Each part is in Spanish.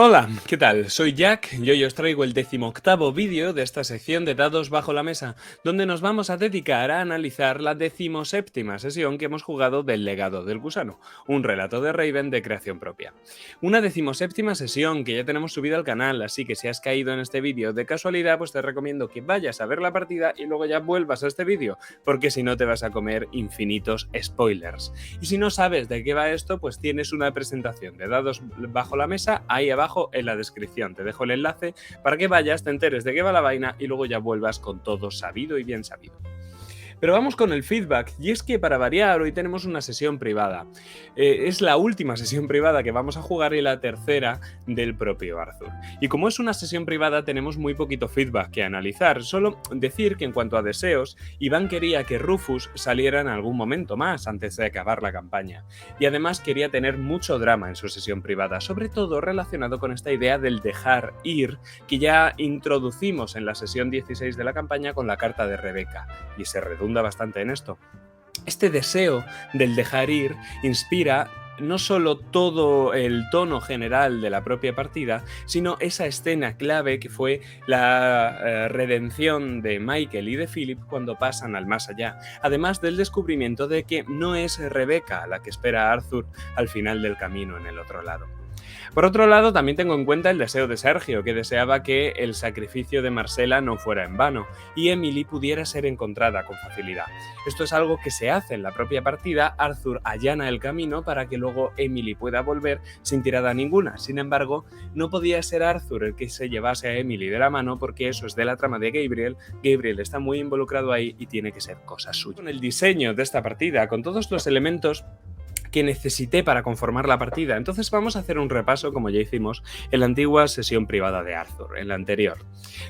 Hola, ¿qué tal? Soy Jack y hoy os traigo el 18º vídeo de esta sección de dados bajo la mesa, donde nos vamos a dedicar a analizar la 17ª sesión que hemos jugado del Legado del Gusano, un relato de Raven de creación propia. Una 17ª sesión que ya tenemos subida al canal, así que si has caído en este vídeo de casualidad, pues te recomiendo que vayas a ver la partida y luego ya vuelvas a este vídeo, porque si no te vas a comer infinitos spoilers. Y si no sabes de qué va esto, pues tienes una presentación de dados bajo la mesa ahí abajo en la descripción. Te dejo el enlace para que vayas, te enteres de qué va la vaina y luego ya vuelvas con todo sabido y bien sabido. Pero vamos con el feedback, y es que para variar hoy tenemos una sesión privada. Es la última sesión privada que vamos a jugar y la tercera del propio Arthur. Y como es una sesión privada tenemos muy poquito feedback que analizar, solo decir que en cuanto a deseos, Iván quería que Rufus saliera en algún momento más antes de acabar la campaña. Y además quería tener mucho drama en su sesión privada, sobre todo relacionado con esta idea del dejar ir que ya introducimos en la sesión 16 de la campaña con la carta de Rebeca, y se redunda bastante en esto. Este deseo del dejar ir inspira no solo todo el tono general de la propia partida, sino esa escena clave que fue la redención de Michael y de Philip cuando pasan al más allá, además del descubrimiento de que no es Rebeca la que espera a Arthur al final del camino en el otro lado. Por otro lado, también tengo en cuenta el deseo de Sergio, que deseaba que el sacrificio de Marcela no fuera en vano y Emily pudiera ser encontrada con facilidad. Esto es algo que se hace en la propia partida. Arthur allana el camino para que luego Emily pueda volver sin tirada ninguna. Sin embargo, no podía ser Arthur el que se llevase a Emily de la mano porque eso es de la trama de Gabriel. Gabriel está muy involucrado ahí y tiene que ser cosa suya. Con el diseño de esta partida, con todos los elementos que necesité para conformar la partida. Entonces vamos a hacer un repaso, como ya hicimos en la antigua sesión privada de Arthur, en la anterior.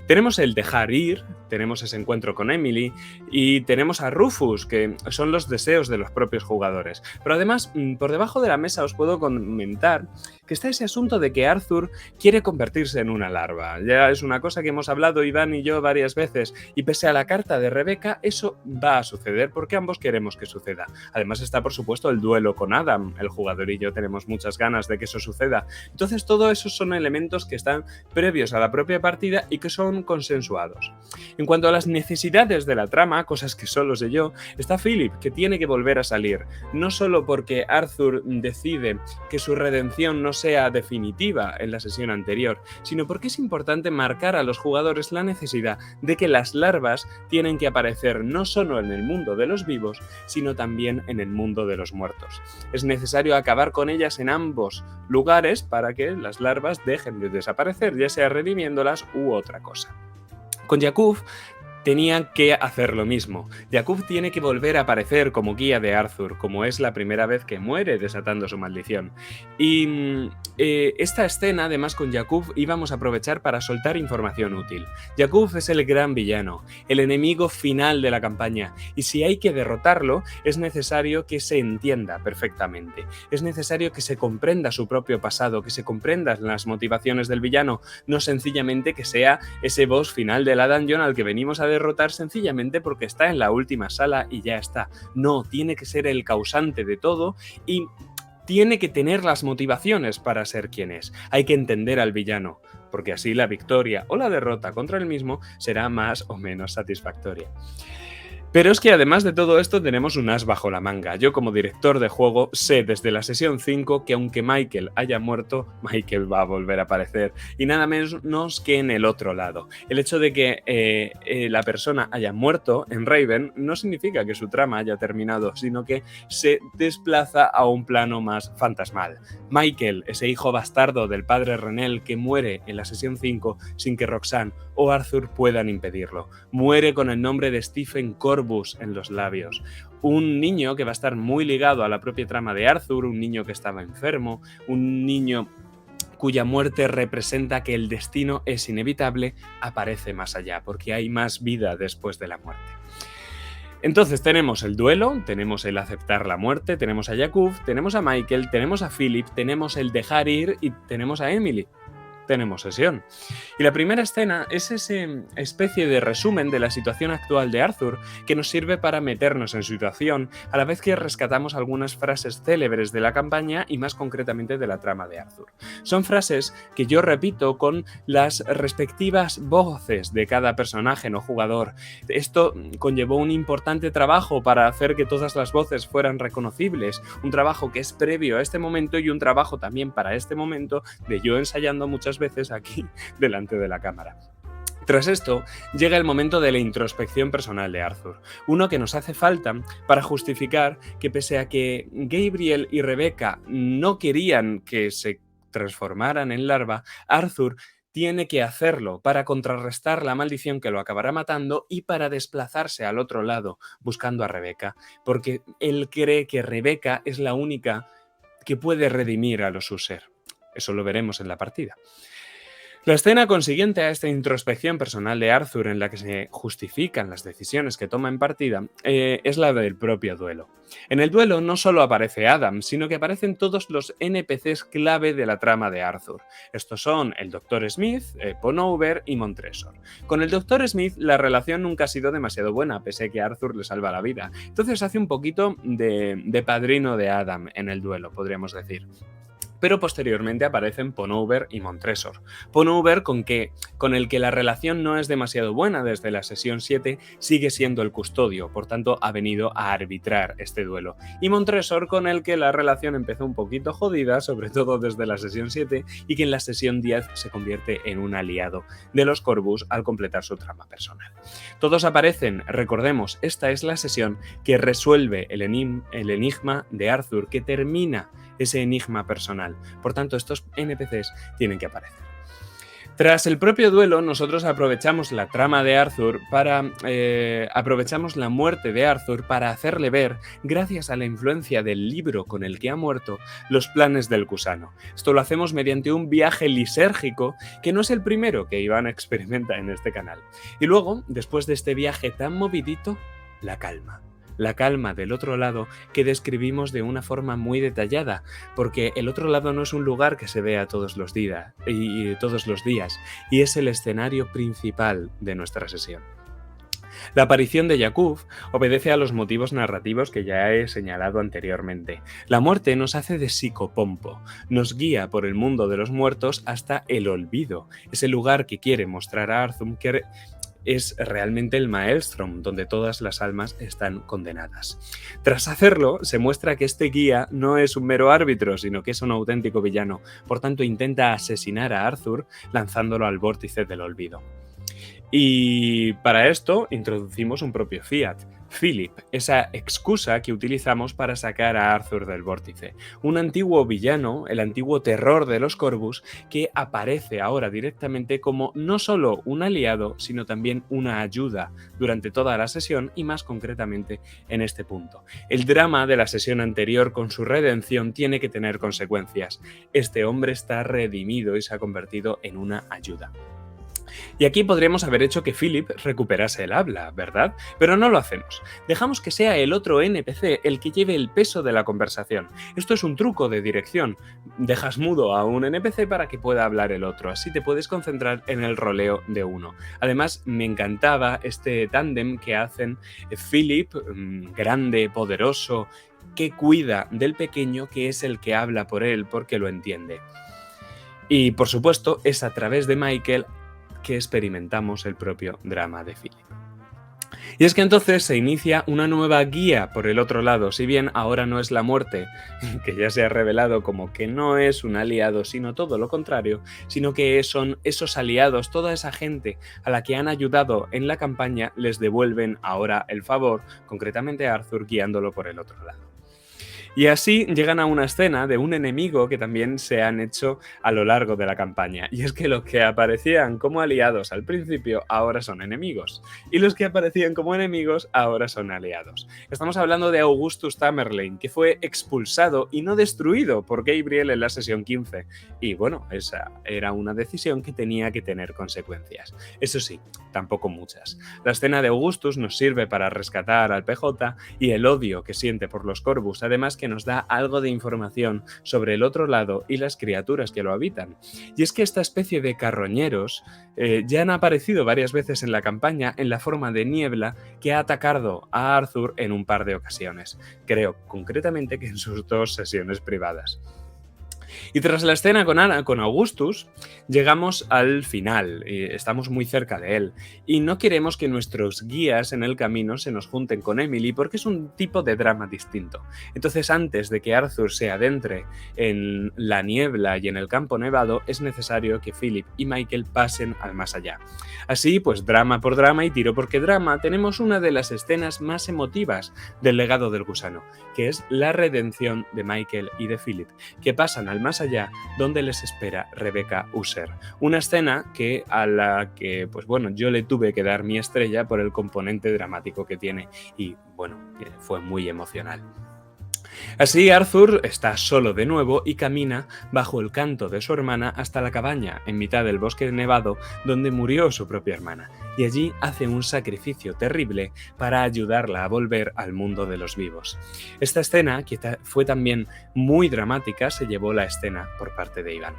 Tenemos el dejar ir, tenemos ese encuentro con Emily y tenemos a Rufus, que son los deseos de los propios jugadores. Pero además, por debajo de la mesa os puedo comentar que está ese asunto de que Arthur quiere convertirse en una larva. Ya es una cosa que hemos hablado Iván y yo varias veces, y pese a la carta de Rebeca, eso va a suceder porque ambos queremos que suceda. Además está, por supuesto, el duelo con Adam. El jugador y yo tenemos muchas ganas de que eso suceda. Entonces, todo eso son elementos que están previos a la propia partida y que son consensuados. En cuanto a las necesidades de la trama, cosas que solo sé yo, está Philip, que tiene que volver a salir. No solo porque Arthur decide que su redención no sea definitiva en la sesión anterior, sino porque es importante marcar a los jugadores la necesidad de que las larvas tienen que aparecer no solo en el mundo de los vivos, sino también en el mundo de los muertos. Es necesario acabar con ellas en ambos lugares para que las larvas dejen de desaparecer, ya sea redimiéndolas u otra cosa. Con Yakub tenían que hacer lo mismo. Yakub tiene que volver a aparecer como guía de Arthur, como es la primera vez que muere desatando su maldición. Y esta escena, además con Yakub, íbamos a aprovechar para soltar información útil. Yakub es el gran villano, el enemigo final de la campaña, y si hay que derrotarlo, es necesario que se entienda perfectamente. Es necesario que se comprenda su propio pasado, que se comprendan las motivaciones del villano, no sencillamente que sea ese boss final de la dungeon al que venimos a derrotar sencillamente porque está en la última sala y ya está. No, tiene que ser el causante de todo y tiene que tener las motivaciones para ser quien es. Hay que entender al villano, porque así la victoria o la derrota contra él mismo será más o menos satisfactoria. Pero es que además de todo esto tenemos un as bajo la manga. Yo como director de juego sé desde la sesión 5 que aunque Michael haya muerto, Michael va a volver a aparecer. Y nada menos que en el otro lado. El hecho de que la persona haya muerto en Raven no significa que su trama haya terminado, sino que se desplaza a un plano más fantasmal. Michael, ese hijo bastardo del padre Renel que muere en la sesión 5 sin que Roxanne o Arthur puedan impedirlo. Muere con el nombre de Stephen Corbus en los labios. Un niño que va a estar muy ligado a la propia trama de Arthur, un niño que estaba enfermo, un niño cuya muerte representa que el destino es inevitable, aparece más allá, porque hay más vida después de la muerte. Entonces tenemos el duelo, tenemos el aceptar la muerte, tenemos a Yakub, tenemos a Michael, tenemos a Philip, tenemos el dejar ir y tenemos a Emily. tenemos sesión. Y la primera escena es ese especie de resumen de la situación actual de Arthur que nos sirve para meternos en situación a la vez que rescatamos algunas frases célebres de la campaña y más concretamente de la trama de Arthur. Son frases que yo repito con las respectivas voces de cada personaje no jugador. Esto conllevó un importante trabajo para hacer que todas las voces fueran reconocibles, un trabajo que es previo a este momento y un trabajo también para este momento de yo ensayando muchas veces aquí delante de la cámara. Tras esto, llega el momento de la introspección personal de Arthur, uno que nos hace falta para justificar que pese a que Gabriel y Rebecca no querían que se transformaran en larva, Arthur tiene que hacerlo para contrarrestar la maldición que lo acabará matando y para desplazarse al otro lado, buscando a Rebecca, porque él cree que Rebecca es la única que puede redimir a los User. Eso lo veremos en la partida. La escena consiguiente a esta introspección personal de Arthur en la que se justifican las decisiones que toma en partida es la del propio duelo. En el duelo no solo aparece Adam, sino que aparecen todos los NPCs clave de la trama de Arthur. Estos son el Dr. Smith, Ponover y Montresor. Con el Dr. Smith la relación nunca ha sido demasiado buena, pese a que Arthur le salva la vida. Entonces hace un poquito de padrino de Adam en el duelo, podríamos decir. Pero posteriormente aparecen Ponover y Montresor. Ponover, con el que la relación no es demasiado buena desde la sesión 7, sigue siendo el custodio, por tanto ha venido a arbitrar este duelo. Y Montresor, con el que la relación empezó un poquito jodida, sobre todo desde la sesión 7, y que en la sesión 10 se convierte en un aliado de los Corvus al completar su trama personal. Todos aparecen, recordemos, esta es la sesión que resuelve el enigma de Arthur, que termina ese enigma personal. Por tanto, estos NPCs tienen que aparecer. Tras el propio duelo, nosotros aprovechamos la trama de Arthur aprovechamos la muerte de Arthur para hacerle ver, gracias a la influencia del libro con el que ha muerto, los planes del gusano. Esto lo hacemos mediante un viaje lisérgico que no es el primero que Iván experimenta en este canal. Y luego, después de este viaje tan movidito, la calma. La calma del otro lado que describimos de una forma muy detallada, porque el otro lado no es un lugar que se vea todos los días, y es el escenario principal de nuestra sesión. La aparición de Yakub obedece a los motivos narrativos que ya he señalado anteriormente. La muerte nos hace de psicopompo, nos guía por el mundo de los muertos hasta el olvido, ese lugar que quiere mostrar a Arthur que es realmente el Maelstrom, donde todas las almas están condenadas. Tras hacerlo, se muestra que este guía no es un mero árbitro, sino que es un auténtico villano. Por tanto, intenta asesinar a Arthur lanzándolo al vórtice del olvido. Y para esto introducimos un propio Fiat, Philip, esa excusa que utilizamos para sacar a Arthur del vórtice. Un antiguo villano, el antiguo terror de los Corvus, que aparece ahora directamente como no solo un aliado, sino también una ayuda durante toda la sesión y más concretamente en este punto. El drama de la sesión anterior con su redención tiene que tener consecuencias. Este hombre está redimido y se ha convertido en una ayuda. Y aquí podríamos haber hecho que Philip recuperase el habla, ¿verdad? Pero no lo hacemos. Dejamos que sea el otro NPC el que lleve el peso de la conversación. Esto es un truco de dirección. Dejas mudo a un NPC para que pueda hablar el otro, así te puedes concentrar en el roleo de uno. Además, me encantaba este tándem que hacen Philip, grande, poderoso, que cuida del pequeño, que es el que habla por él porque lo entiende. Y, por supuesto, es a través de Michael que experimentamos el propio drama de Philip. Y es que entonces se inicia una nueva guía por el otro lado, si bien ahora no es la muerte, que ya se ha revelado como que no es un aliado, sino todo lo contrario, sino que son esos aliados, toda esa gente a la que han ayudado en la campaña, les devuelven ahora el favor, concretamente a Arthur guiándolo por el otro lado. Y así llegan a una escena de un enemigo que también se han hecho a lo largo de la campaña. Y es que los que aparecían como aliados al principio ahora son enemigos. Y los que aparecían como enemigos ahora son aliados. Estamos hablando de Augustus Tamerlane, que fue expulsado y no destruido por Gabriel en la sesión 15. Y bueno, esa era una decisión que tenía que tener consecuencias. Eso sí, tampoco muchas. La escena de Augustus nos sirve para rescatar al PJ y el odio que siente por los Corvus, además que nos da algo de información sobre el otro lado y las criaturas que lo habitan. Y es que esta especie de carroñeros ya han aparecido varias veces en la campaña en la forma de niebla que ha atacado a Arthur en un par de ocasiones. Creo concretamente que en sus 2 sesiones privadas. Y tras la escena con Augustus, llegamos al final, y estamos muy cerca de él, y no queremos que nuestros guías en el camino se nos junten con Emily porque es un tipo de drama distinto. Entonces, antes de que Arthur se adentre en la niebla y en el campo nevado, es necesario que Philip y Michael pasen al más allá. Así, pues drama por drama y tiro porque drama, tenemos una de las escenas más emotivas del legado del gusano, que es la redención de Michael y de Philip, que pasan al más allá, donde les espera Rebecca User. Una escena a la que, pues bueno, yo le tuve que dar mi estrella por el componente dramático que tiene y, bueno, fue muy emocional. Así Arthur está solo de nuevo y camina bajo el canto de su hermana hasta la cabaña en mitad del bosque nevado donde murió su propia hermana, y allí hace un sacrificio terrible para ayudarla a volver al mundo de los vivos. Esta escena, que fue también muy dramática, se llevó la escena por parte de Iván.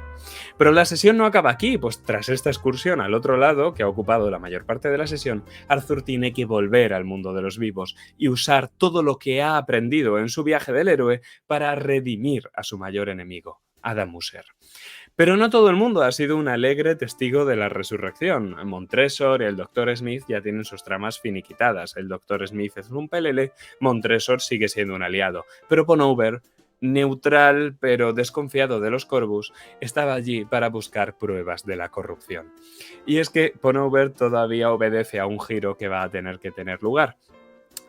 Pero la sesión no acaba aquí, pues tras esta excursión al otro lado, que ha ocupado la mayor parte de la sesión, Arthur tiene que volver al mundo de los vivos y usar todo lo que ha aprendido en su viaje del héroe para redimir a su mayor enemigo, Adam User. Pero no todo el mundo ha sido un alegre testigo de la resurrección. Montresor y el Dr. Smith ya tienen sus tramas finiquitadas. El Dr. Smith es un pelele, Montresor sigue siendo un aliado, pero Ponover, neutral pero desconfiado de los Corvus, estaba allí para buscar pruebas de la corrupción. Y es que Ponover todavía obedece a un giro que va a tener que tener lugar.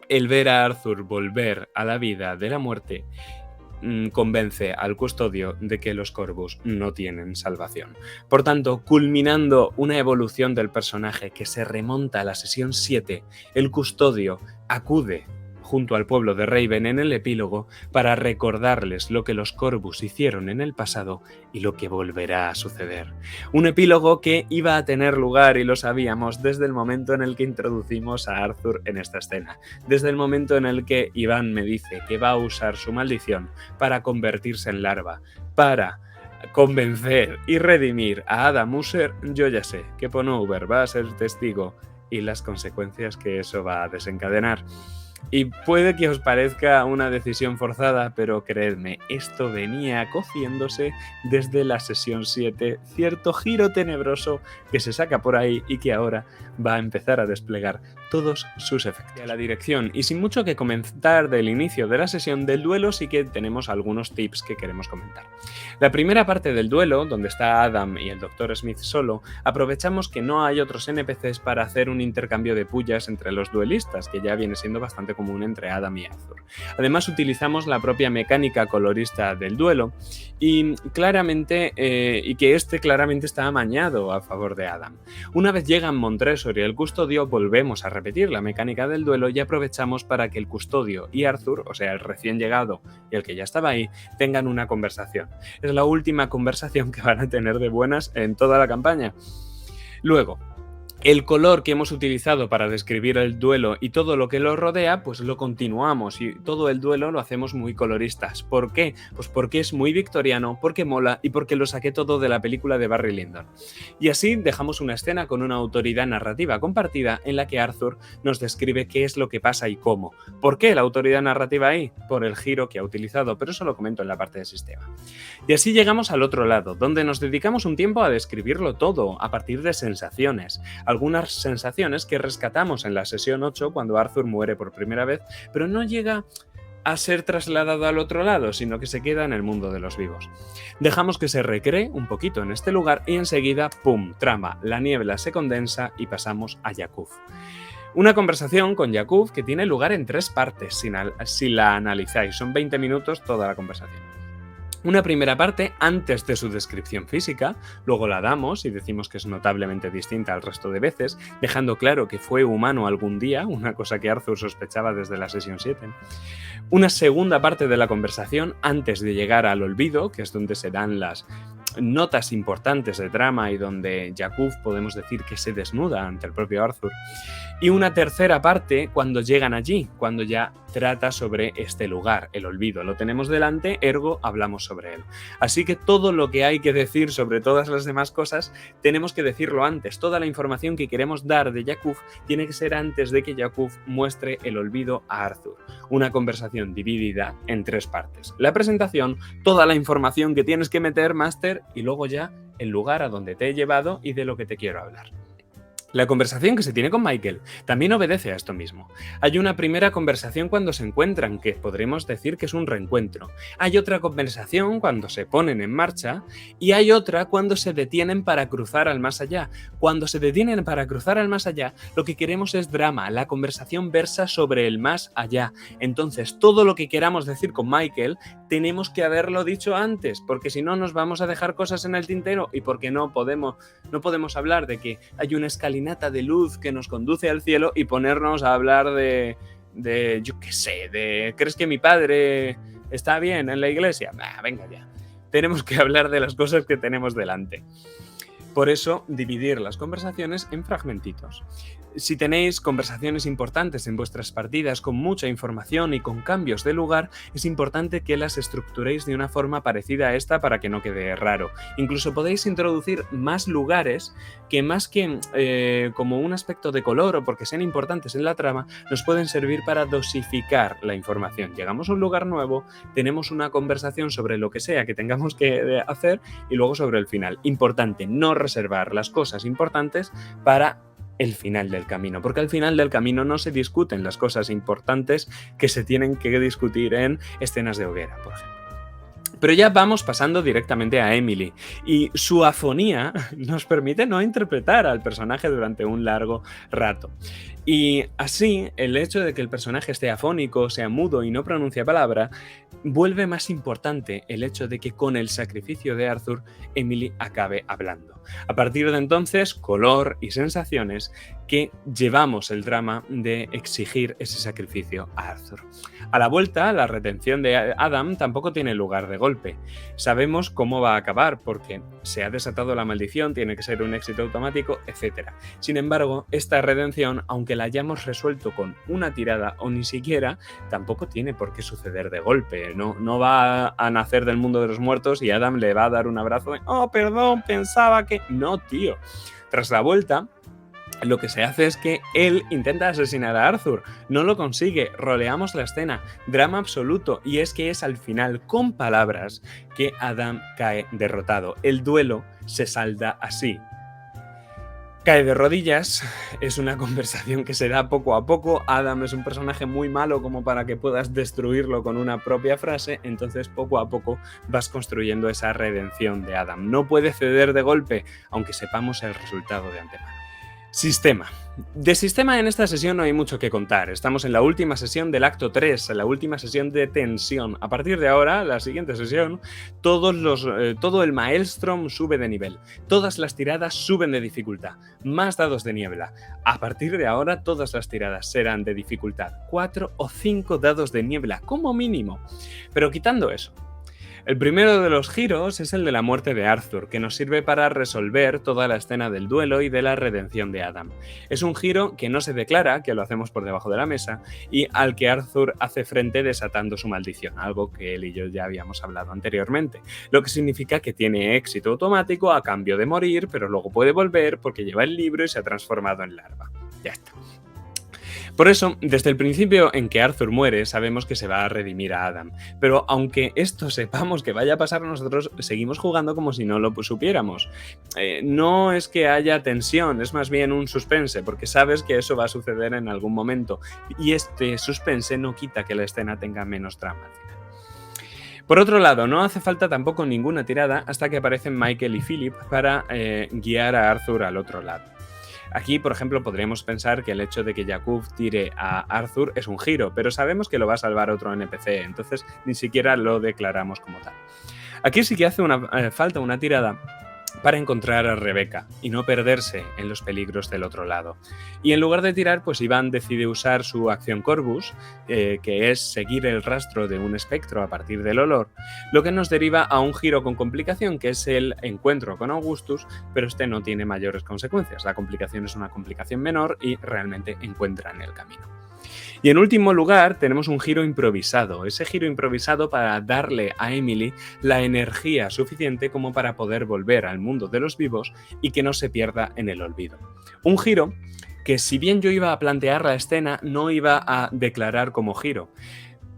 El ver a Arthur volver a la vida de la muerte convence al custodio de que los Corvus no tienen salvación. Por tanto, culminando una evolución del personaje que se remonta a la sesión 7, el custodio acude junto al pueblo de Raven en el epílogo para recordarles lo que los Corvus hicieron en el pasado y lo que volverá a suceder. Un epílogo que iba a tener lugar, y lo sabíamos, desde el momento en el que introducimos a Arthur en esta escena, desde el momento en el que Iván me dice que va a usar su maldición para convertirse en larva, para convencer y redimir a Adam User. Yo ya sé que Ponover va a ser testigo y las consecuencias que eso va a desencadenar. Y puede que os parezca una decisión forzada, pero creedme, esto venía cociéndose desde la sesión 7, cierto giro tenebroso que se saca por ahí y que ahora va a empezar a desplegar todos sus efectos. A la dirección, y sin mucho que comentar del inicio de la sesión, del duelo sí que tenemos algunos tips que queremos comentar. La primera parte del duelo, donde está Adam y el Dr. Smith solo, aprovechamos que no hay otros NPCs para hacer un intercambio de pullas entre los duelistas, que ya viene siendo bastante común entre Adam y Arthur. Además utilizamos la propia mecánica colorista del duelo y claramente claramente está amañado a favor de Adam. Una vez llegan Montresor y el custodio, volvemos a repetir la mecánica del duelo y aprovechamos para que el custodio y Arthur, o sea el recién llegado y el que ya estaba ahí, tengan una conversación. Es la última conversación que van a tener de buenas en toda la campaña. Luego, el color que hemos utilizado para describir el duelo y todo lo que lo rodea, pues lo continuamos y todo el duelo lo hacemos muy coloristas. ¿Por qué? Pues porque es muy victoriano, porque mola y porque lo saqué todo de la película de Barry Lyndon. Y así dejamos una escena con una autoridad narrativa compartida en la que Arthur nos describe qué es lo que pasa y cómo. ¿Por qué la autoridad narrativa ahí? Por el giro que ha utilizado, pero eso lo comento en la parte de sistema. Y así llegamos al otro lado, donde nos dedicamos un tiempo a describirlo todo, a partir de sensaciones. Algunas sensaciones que rescatamos en la sesión 8 cuando Arthur muere por primera vez, pero no llega a ser trasladado al otro lado, sino que se queda en el mundo de los vivos. Dejamos que se recree un poquito en este lugar y enseguida, ¡pum!, trama, la niebla se condensa y pasamos a Yakuf. Una conversación con Yakuf que tiene lugar en 3 partes, si la analizáis, son 20 minutos toda la conversación. Una primera parte antes de su descripción física, luego la damos y decimos que es notablemente distinta al resto de veces, dejando claro que fue humano algún día, una cosa que Arthur sospechaba desde la sesión 7. Una segunda parte de la conversación antes de llegar al olvido, que es donde se dan notas importantes de trama y donde Jakub podemos decir que se desnuda ante el propio Arthur. Y una tercera parte cuando llegan allí, cuando ya trata sobre este lugar, el olvido. Lo tenemos delante, ergo hablamos sobre él. Así que todo lo que hay que decir sobre todas las demás cosas, tenemos que decirlo antes. Toda la información que queremos dar de Jakub tiene que ser antes de que Jakub muestre el olvido a Arthur. Una conversación dividida en 3 partes. La presentación, toda la información que tienes que meter, máster, y luego ya el lugar a donde te he llevado y de lo que te quiero hablar. La conversación que se tiene con Michael también obedece a esto mismo. Hay una primera conversación cuando se encuentran, que podremos decir que es un reencuentro. Hay otra conversación cuando se ponen en marcha y hay otra cuando se detienen para cruzar al más allá. Cuando se detienen para cruzar al más allá, lo que queremos es drama. La conversación versa sobre el más allá. Entonces, todo lo que queramos decir con Michael, tenemos que haberlo dicho antes, porque si no nos vamos a dejar cosas en el tintero y porque no podemos hablar de que hay una escalinata de luz que nos conduce al cielo y ponernos a hablar de yo qué sé, ¿crees que mi padre está bien en la iglesia? Venga ya. Tenemos que hablar de las cosas que tenemos delante. Por eso, dividir las conversaciones en fragmentitos. Si tenéis conversaciones importantes en vuestras partidas con mucha información y con cambios de lugar, es importante que las estructuréis de una forma parecida a esta para que no quede raro. Incluso podéis introducir más lugares que más que como un aspecto de color o porque sean importantes en la trama, nos pueden servir para dosificar la información. Llegamos a un lugar nuevo, tenemos una conversación sobre lo que sea que tengamos que hacer y luego sobre el final. Importante, no reservar las cosas importantes para el final del camino, porque al final del camino no se discuten las cosas importantes que se tienen que discutir en escenas de hoguera, por ejemplo. Pero ya vamos pasando directamente a Emily y su afonía nos permite no interpretar al personaje durante un largo rato. Y así, el hecho de que el personaje esté afónico, sea mudo y no pronuncia palabra, vuelve más importante el hecho de que con el sacrificio de Arthur, Emily acabe hablando. A partir de entonces, color y sensaciones que llevamos el drama de exigir ese sacrificio a Arthur. A la vuelta, la redención de Adam tampoco tiene lugar de golpe. Sabemos cómo va a acabar porque se ha desatado la maldición, tiene que ser un éxito automático, etc. Sin embargo, esta redención, aunque la hayamos resuelto con una tirada o ni siquiera, tampoco tiene por qué suceder de golpe. No va a nacer del mundo de los muertos y Adam le va a dar un abrazo de «Oh, perdón, pensaba que...». No, tío. Tras la vuelta, lo que se hace es que él intenta asesinar a Arthur, no lo consigue, roleamos la escena, drama absoluto, y es que es al final, con palabras, que Adam cae derrotado. El duelo se salda así. Cae de rodillas, es una conversación que se da poco a poco. Adam es un personaje muy malo como para que puedas destruirlo con una propia frase, entonces poco a poco vas construyendo esa redención de Adam. No puede ceder de golpe, aunque sepamos el resultado de antemano. Sistema. De sistema en esta sesión no hay mucho que contar. Estamos en la última sesión del acto 3, en la última sesión de tensión. A partir de ahora, la siguiente sesión, todo el Maelstrom sube de nivel. Todas las tiradas suben de dificultad. Más dados de niebla. A partir de ahora, todas las tiradas serán de dificultad 4 o 5 dados de niebla, como mínimo. Pero quitando eso, el primero de los giros es el de la muerte de Arthur, que nos sirve para resolver toda la escena del duelo y de la redención de Adam. Es un giro que no se declara, que lo hacemos por debajo de la mesa, y al que Arthur hace frente desatando su maldición, algo que él y yo ya habíamos hablado anteriormente, lo que significa que tiene éxito automático a cambio de morir, pero luego puede volver porque lleva el libro y se ha transformado en larva. Ya está. Por eso, desde el principio en que Arthur muere, sabemos que se va a redimir a Adam. Pero aunque esto sepamos que vaya a pasar, nosotros seguimos jugando como si no lo supiéramos. No es que haya tensión, es más bien un suspense, porque sabes que eso va a suceder en algún momento. Y este suspense no quita que la escena tenga menos trama al final. Por otro lado, no hace falta tampoco ninguna tirada hasta que aparecen Michael y Philip para guiar a Arthur al otro lado. Aquí, por ejemplo, podríamos pensar que el hecho de que Jakub tire a Arthur es un giro, pero sabemos que lo va a salvar otro NPC, entonces ni siquiera lo declaramos como tal. Aquí sí que hace falta una tirada para encontrar a Rebeca y no perderse en los peligros del otro lado. Y en lugar de tirar, pues Iván decide usar su acción Corvus, que es seguir el rastro de un espectro a partir del olor, lo que nos deriva a un giro con complicación, que es el encuentro con Augustus, pero este no tiene mayores consecuencias. La complicación es una complicación menor y realmente encuentran el camino. Y en último lugar tenemos un giro improvisado, ese giro improvisado para darle a Emily la energía suficiente como para poder volver al mundo de los vivos y que no se pierda en el olvido. Un giro que, si bien yo iba a plantear la escena, no iba a declarar como giro,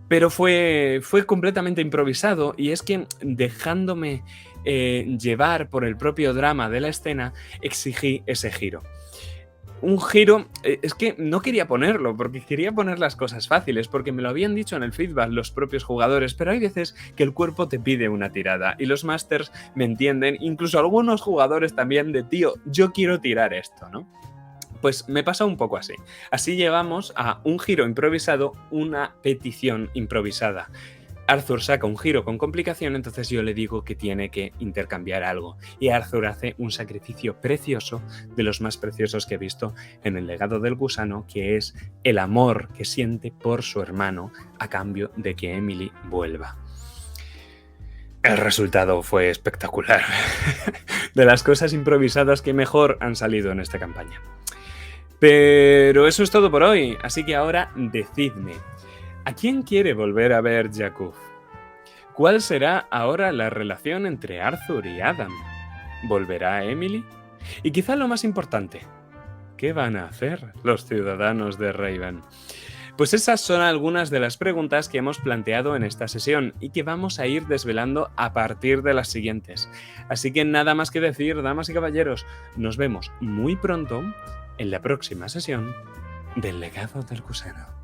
pero fue completamente improvisado, y es que, dejándome llevar por el propio drama de la escena, exigí ese giro. Un giro, es que no quería ponerlo, porque quería poner las cosas fáciles, porque me lo habían dicho en el feedback los propios jugadores, pero hay veces que el cuerpo te pide una tirada, y los masters me entienden, incluso algunos jugadores también, de tío, yo quiero tirar esto, ¿no? Pues me pasa un poco así. Así llegamos a un giro improvisado, una petición improvisada. Arthur saca un giro con complicación, entonces yo le digo que tiene que intercambiar algo. Y Arthur hace un sacrificio precioso, de los más preciosos que he visto en el legado del gusano, que es el amor que siente por su hermano a cambio de que Emily vuelva. El resultado fue espectacular. De las cosas improvisadas que mejor han salido en esta campaña. Pero eso es todo por hoy, así que ahora decidme, ¿a quién quiere volver a ver Jakub? ¿Cuál será ahora la relación entre Arthur y Adam? ¿Volverá Emily? Y quizá lo más importante, ¿qué van a hacer los ciudadanos de Raven? Pues esas son algunas de las preguntas que hemos planteado en esta sesión y que vamos a ir desvelando a partir de las siguientes. Así que nada más que decir, damas y caballeros, nos vemos muy pronto en la próxima sesión del legado del gusano.